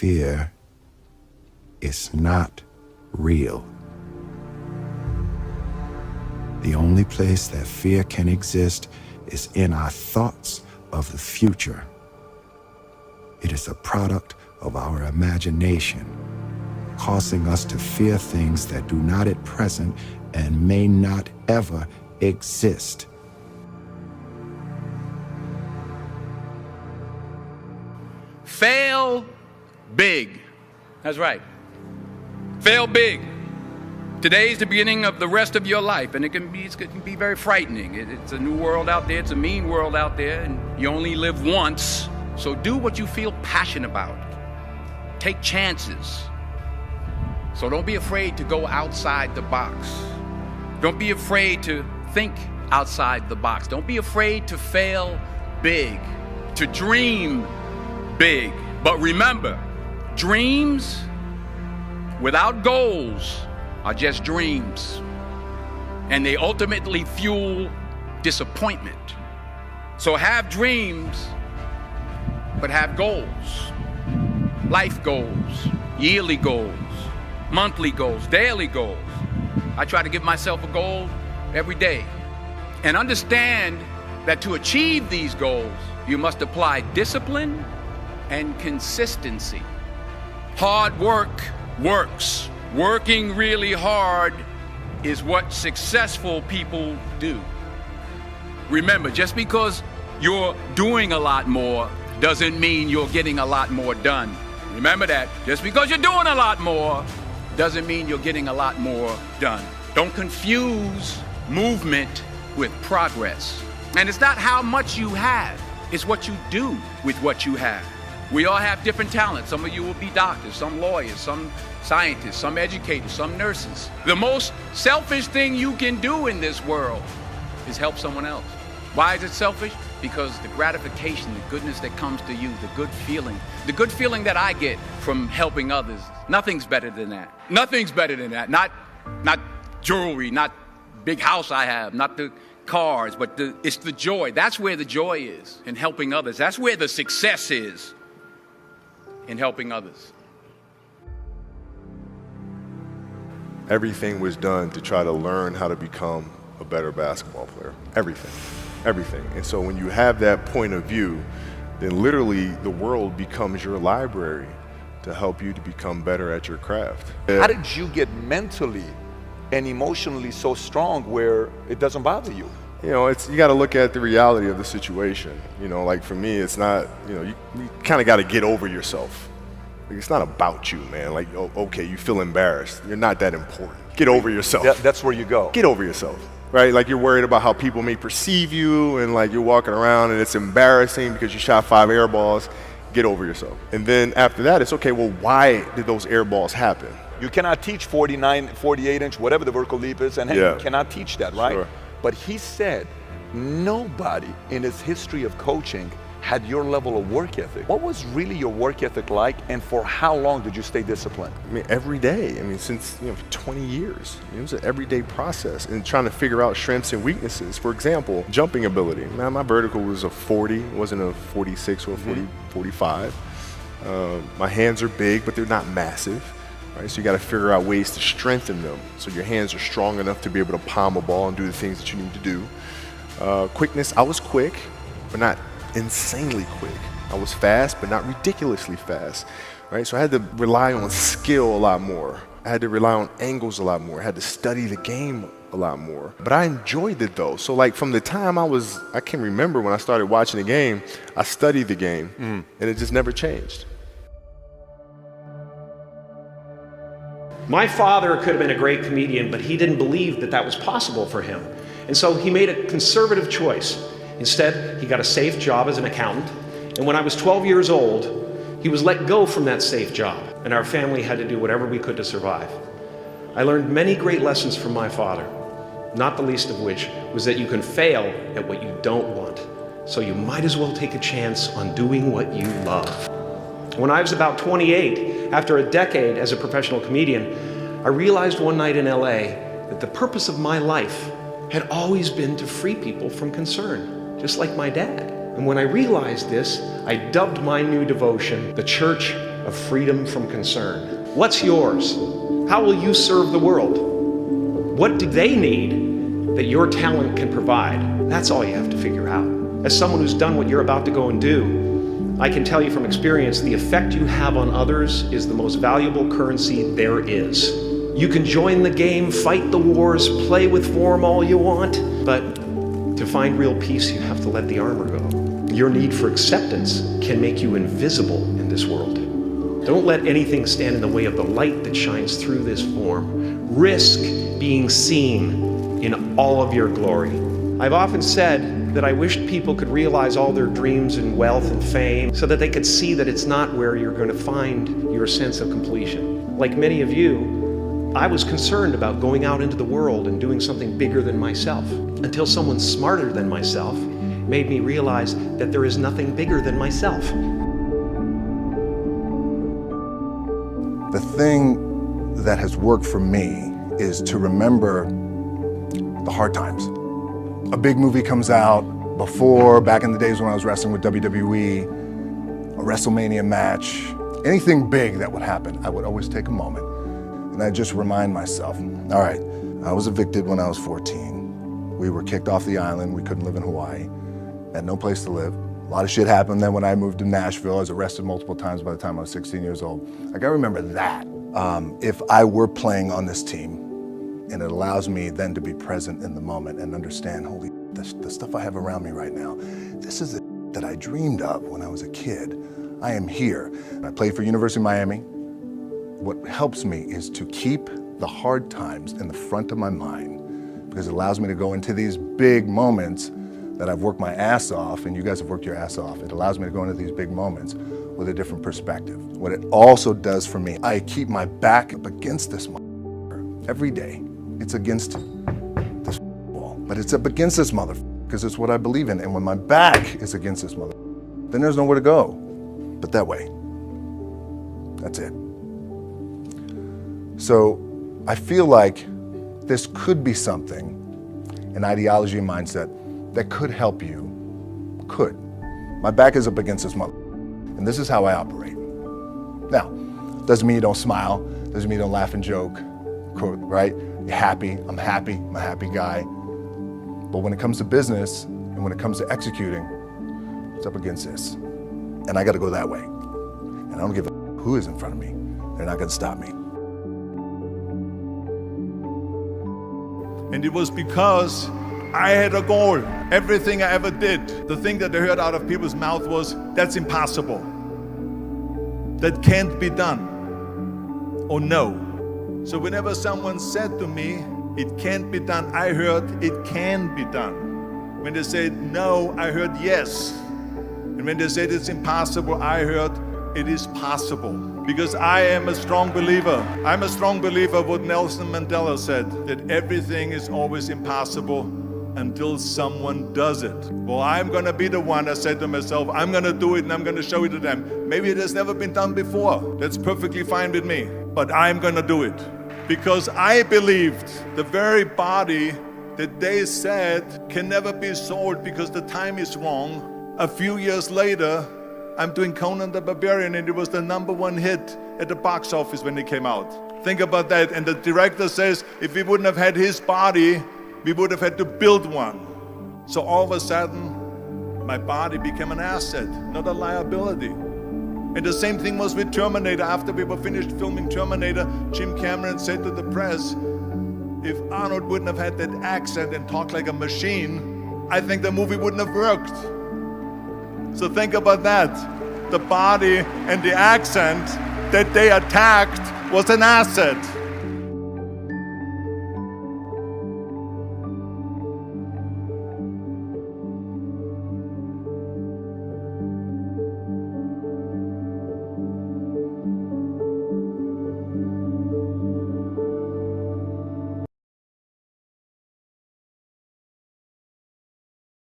fear is not real. The only place that fear can exist is in our thoughts of the future. It is a product of our imagination, causing us to fear things that do not at present and may not ever exist. Fail big. That's right. Fail big. Today's the beginning of the rest of your life, and it can be very frightening. It's a new world out there. It's a mean world out there, and you only live once. So do what you feel passionate about. Take chances. So don't be afraid to go outside the box. Don't be afraid to think outside the box. Don't be afraid to fail big, to dream big. But remember, dreams without goals are just dreams, and they ultimately fuel disappointment. So have dreams, but have goals. Life goals, yearly goals, monthly goals, daily goals. I try to give myself a goal every day. And understand that to achieve these goals, you must apply discipline and consistency. Hard work works. Working really hard is what successful people do. Remember, just because you're doing a lot more doesn't mean you're getting a lot more done. Remember that. Just because you're doing a lot more doesn't mean you're getting a lot more done. Don't confuse movement with progress. And it's not how much you have, it's what you do with what you have. We all have different talents. Some of you will be doctors, some lawyers, some scientists, some educators, some nurses. The most selfish thing you can do in this world is help someone else. Why is it selfish? Because the gratification, the goodness that comes to you, the good feeling that I get from helping others, nothing's better than that. Nothing's better than that. Not jewelry, not big house I have, not the cars, but it's the joy. That's where the joy is, in helping others. That's where the success is, in helping others. Everything was done to try to learn how to become a better basketball player. Everything. And so when you have that point of view, then literally the world becomes your library to help you to become better at your craft. How did you get mentally and emotionally so strong where it doesn't bother you? You know, you got to look at the reality of the situation. You know, like for me, it's not, you kind of got to get over yourself. Like, it's not about you, man. Like, okay, you feel embarrassed. You're not that important. Get over yourself. That's where you go. Get over yourself, right? Like you're worried about how people may perceive you, and like you're walking around and it's embarrassing because you shot 5 air balls. Get over yourself. And then after that, it's okay, well, why did those air balls happen? You cannot teach 49, 48-inch, whatever the vertical leap is, and you cannot teach that, right? Sure. But he said nobody in his history of coaching had your level of work ethic. What was really your work ethic like, and for how long did you stay disciplined? I mean, every day. I mean, since 20 years. It was an everyday process, and trying to figure out strengths and weaknesses. For example, jumping ability. Now, my vertical was a 40, it wasn't a 46 or a 45. My hands are big, but they're not massive. Right? So you got to figure out ways to strengthen them so your hands are strong enough to be able to palm a ball and do the things that you need to do. Quickness, I was quick, but not insanely quick. I was fast, but not ridiculously fast. Right? So I had to rely on skill a lot more. I had to rely on angles a lot more. I had to study the game a lot more. But I enjoyed it though. So like from the time I can remember when I started watching the game, I studied the game and it just never changed. My father could have been a great comedian, but he didn't believe that that was possible for him. And so he made a conservative choice. Instead, he got a safe job as an accountant. And when I was 12 years old, he was let go from that safe job. And our family had to do whatever we could to survive. I learned many great lessons from my father, not the least of which was that you can fail at what you don't want. So you might as well take a chance on doing what you love. When I was about 28, after a decade as a professional comedian, I realized one night in LA that the purpose of my life had always been to free people from concern, just like my dad. And when I realized this, I dubbed my new devotion the Church of freedom from concern. What's yours? How will you serve the world? What do they need that your talent can provide? That's all you have to figure out. As someone who's done what you're about to go and do, I can tell you from experience, the effect you have on others is the most valuable currency there is. You can join the game, fight the wars, play with form all you want, but to find real peace, you have to let the armor go. Your need for acceptance can make you invisible in this world. Don't let anything stand in the way of the light that shines through this form. Risk being seen in all of your glory. I've often said that I wished people could realize all their dreams and wealth and fame so that they could see that it's not where you're going to find your sense of completion. Like many of you, I was concerned about going out into the world and doing something bigger than myself, until someone smarter than myself made me realize that there is nothing bigger than myself. The thing that has worked for me is to remember the hard times. A big movie comes out back in the days when I was wrestling with WWE, a WrestleMania match, anything big that would happen, I would always take a moment and I just remind myself, all right, I was evicted when I was 14. We were kicked off the island. We couldn't live in Hawaii. Had no place to live. A lot of shit happened. Then when I moved to Nashville, I was arrested multiple times by the time I was 16 years old. I gotta remember that. If I were playing on this team, and it allows me then to be present in the moment and understand, holy, the stuff I have around me right now, this is the that I dreamed of when I was a kid. I am here. I played for University of Miami. What helps me is to keep the hard times in the front of my mind, because it allows me to go into these big moments that I've worked my ass off, and you guys have worked your ass off. It allows me to go into these big moments with a different perspective. What it also does for me, I keep my back up against this motherfucker every day. It's against this wall, but it's up against this motherfucker because it's what I believe in. And when my back is against this motherfucker, then there's nowhere to go but that way. That's it. So I feel like this could be something, an ideology and mindset that could help you. Could. My back is up against this mother, and this is how I operate. Now, doesn't mean you don't smile, doesn't mean you don't laugh and joke, right? You're happy, I'm a happy guy. But when it comes to business, and when it comes to executing, it's up against this. And I gotta go that way. And I don't give a who is in front of me. They're not gonna stop me. And it was because I had a goal. Everything I ever did, the thing that I heard out of people's mouth was, that's impossible. That can't be done. Or no. So whenever someone said to me, it can't be done, I heard it can be done. When they said no, I heard yes. And when they said it's impossible, I heard it is possible. Because I am a strong believer. I'm a strong believer of what Nelson Mandela said, that everything is always impossible until someone does it. Well, I'm gonna be the one, I said to myself, I'm gonna do it and I'm gonna show it to them. Maybe it has never been done before. That's perfectly fine with me. But I'm gonna do it. Because I believed the very body that they said can never be sold because the time is wrong. A few years later, I'm doing Conan the Barbarian, and it was the #1 hit at the box office when it came out. Think about that. And the director says, if we wouldn't have had his body, we would have had to build one. So all of a sudden, my body became an asset, not a liability. And the same thing was with Terminator. After we were finished filming Terminator, Jim Cameron said to the press, if Arnold wouldn't have had that accent and talked like a machine, I think the movie wouldn't have worked. So think about that. The body and the accent that they attacked was an asset.